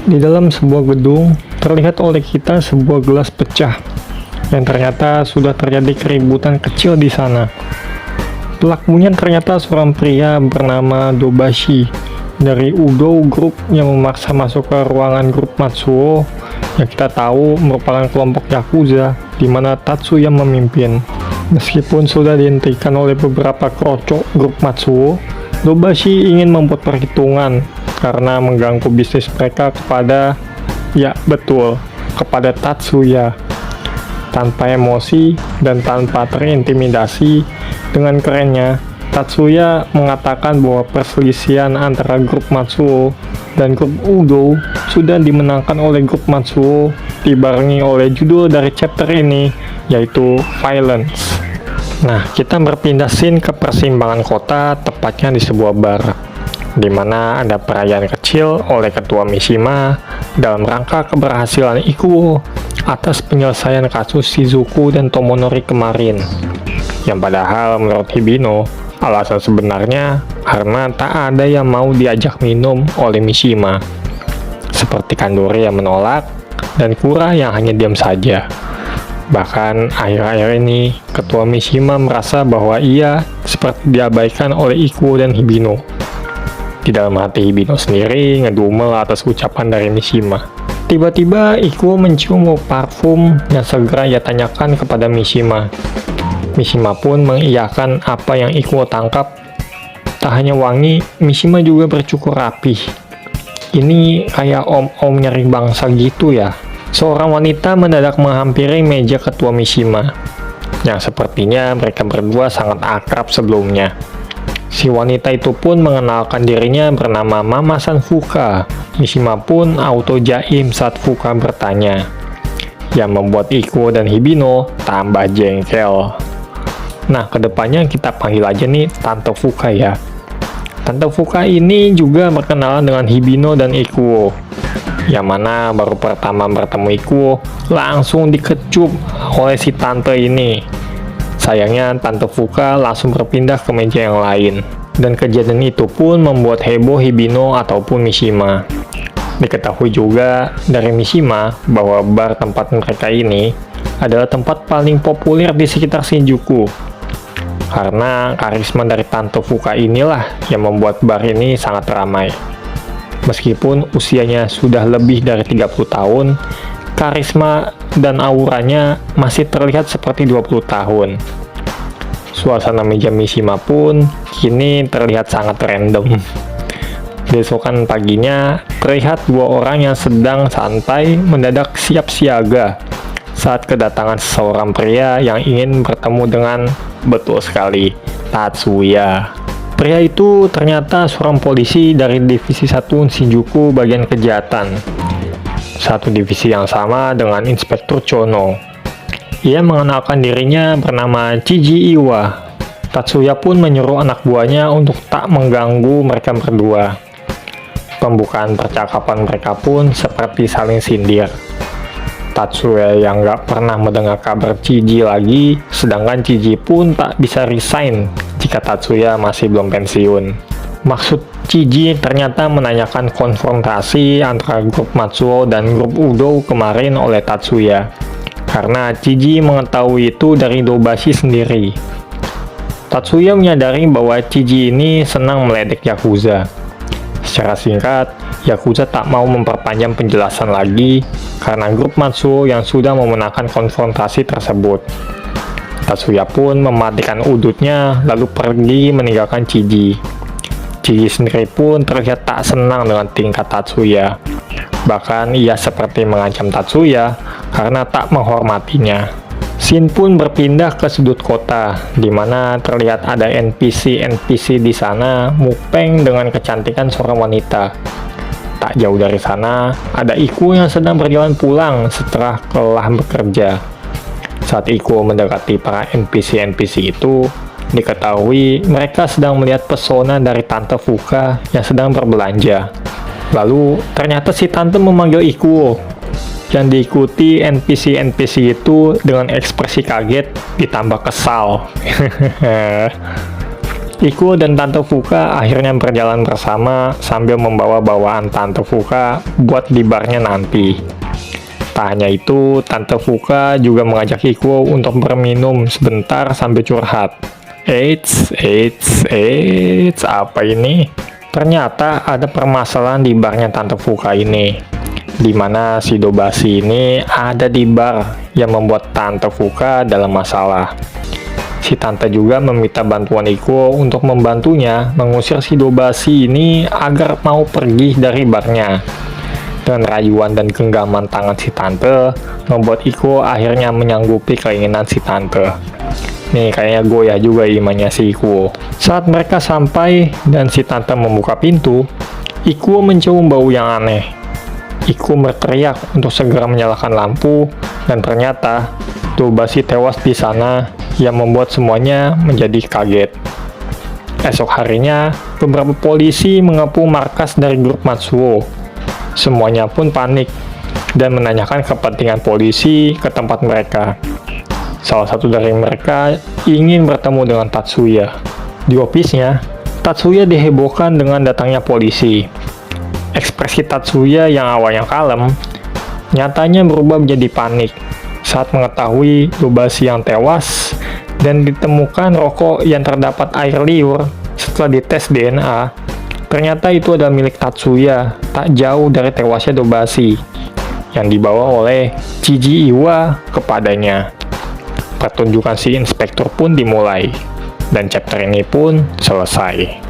Di dalam sebuah gedung, terlihat oleh kita sebuah gelas pecah, yang ternyata sudah terjadi keributan kecil di sana. Pelakunya ternyata seorang pria bernama Dobashi dari Udo Group yang memaksa masuk ke ruangan grup Matsuo yang kita tahu merupakan kelompok Yakuza di mana Tatsuya memimpin. Meskipun sudah dihentikan oleh beberapa krocok grup Matsuo, Dobashi ingin membuat perhitungan karena mengganggu bisnis mereka kepada, ya betul, kepada Tatsuya. Tanpa emosi dan tanpa terintimidasi, dengan kerennya, Tatsuya mengatakan bahwa perselisihan antara grup Matsuo dan grup Udo sudah dimenangkan oleh grup Matsuo, dibarengi oleh judul dari chapter ini, yaitu Violence. Nah, kita berpindah scene ke persimpangan kota, tepatnya di sebuah bar, di mana ada perayaan kecil oleh ketua Mishima dalam rangka keberhasilan Ikuo atas penyelesaian kasus Shizuku dan Tomonori kemarin. Yang padahal menurut Hibino, alasan sebenarnya karena tak ada yang mau diajak minum oleh Mishima, seperti Kandori yang menolak dan Kura yang hanya diam saja. Bahkan akhir-akhir ini, ketua Mishima merasa bahwa ia seperti diabaikan oleh Ikuo dan Hibino. Di dalam hati Hibino sendiri ngedumel atas ucapan dari Mishima. Tiba-tiba Ikuo mencium bau parfum yang segera ia tanyakan kepada Mishima. Mishima pun mengiyakan apa yang Ikuo tangkap. Tak hanya wangi, Mishima juga bercukur rapih. Ini kayak om-om nyari bangsa gitu ya. Seorang wanita mendadak menghampiri meja ketua Mishima, yang sepertinya mereka berdua sangat akrab sebelumnya. Si wanita itu pun mengenalkan dirinya bernama Mama San Fuka. Mishima pun auto jaim saat Fuka bertanya, yang membuat Ikuo dan Hibino tambah jengkel. Nah, kedepannya kita panggil aja nih Tante Fuka ya. Tante Fuka ini juga berkenalan dengan Hibino dan Ikuo, yang mana baru pertama bertemu Ikuo langsung dikecup oleh si tante ini. Sayangnya Tante Fuka langsung berpindah ke meja yang lain, dan kejadian itu pun membuat heboh Hibino ataupun Mishima. Diketahui juga dari Mishima bahwa bar tempat mereka ini adalah tempat paling populer di sekitar Shinjuku, karena karisma dari Tante Fuka inilah yang membuat bar ini sangat ramai. Meskipun usianya sudah lebih dari 30 tahun, karisma dan auranya masih terlihat seperti 20 tahun. Suasana meja Mishima pun kini terlihat sangat random. Besokan paginya, terlihat dua orang yang sedang santai mendadak siap siaga saat kedatangan seorang pria yang ingin bertemu dengan, betul sekali, Tatsuya. Pria itu ternyata seorang polisi dari Divisi 1 Shinjuku bagian kejahatan. Satu divisi yang sama dengan Inspektur Chono. Ia mengenalkan dirinya bernama Chiji Iwa. Tatsuya pun menyuruh anak buahnya untuk tak mengganggu mereka berdua. Pembukaan percakapan mereka pun seperti saling sindir. Tatsuya yang gak pernah mendengar kabar Chiji lagi, sedangkan Chiji pun tak bisa resign jika Tatsuya masih belum pensiun. Maksud Chiji ternyata menanyakan konfrontasi antara grup Matsuo dan grup Udo kemarin oleh Tatsuya, karena Chiji mengetahui itu dari Dobashi sendiri. Tatsuya menyadari bahwa Chiji ini senang meledek Yakuza. Secara singkat, Yakuza tak mau memperpanjang penjelasan lagi karena grup Matsuo yang sudah memenangkan konfrontasi tersebut. Tatsuya pun mematikan udutnya lalu pergi meninggalkan Chiji. Chiji sendiri pun terlihat tak senang dengan tingkah Tatsuya. Bahkan ia seperti mengancam Tatsuya karena tak menghormatinya. Scene pun berpindah ke sudut kota, di mana terlihat ada NPC di sana mupeng dengan kecantikan seorang wanita. Tak jauh dari sana, ada Ikuo yang sedang berjalan pulang setelah lelah bekerja. Saat Ikuo mendekati para NPC itu, diketahui mereka sedang melihat pesona dari Tante Fuka yang sedang berbelanja. Lalu, ternyata si Tante memanggil Ikuo, yang diikuti NPC itu dengan ekspresi kaget ditambah kesal. Ikuo dan Tante Fuka akhirnya berjalan bersama sambil membawa bawaan Tante Fuka buat di barnya nanti. Tak hanya itu, Tante Fuka juga mengajak Ikuo untuk berminum sebentar sambil curhat. Eits, apa ini? Ternyata ada permasalahan di barnya Tante Fuka ini, di mana si Dobashi ini ada di bar yang membuat Tante Fuka dalam masalah. Si tante juga meminta bantuan Ikuo untuk membantunya mengusir si Dobashi ini agar mau pergi dari barnya. Dengan rayuan dan genggaman tangan si tante, membuat Ikuo akhirnya menyanggupi keinginan si tante. Nih, kayaknya goyah juga imannya si Ikuo. Saat mereka sampai dan si tante membuka pintu, Ikuo mencium bau yang aneh. Ikuo berteriak untuk segera menyalakan lampu, dan ternyata Dobashi tewas di sana yang membuat semuanya menjadi kaget. Esok harinya, beberapa polisi mengepung markas dari grup Matsuo. Semuanya pun panik dan menanyakan kepentingan polisi ke tempat mereka. Salah satu dari mereka ingin bertemu dengan Tatsuya. Di ofisnya, Tatsuya dihebohkan dengan datangnya polisi. Ekspresi Tatsuya yang awalnya kalem, nyatanya berubah menjadi panik saat mengetahui Dobashi yang tewas dan ditemukan rokok yang terdapat air liur. Setelah dites DNA, ternyata itu adalah milik Tatsuya, tak jauh dari tewasnya Dobashi, yang dibawa oleh Chiji Iwa kepadanya. Pertunjukan si inspektur pun dimulai, dan chapter ini pun selesai.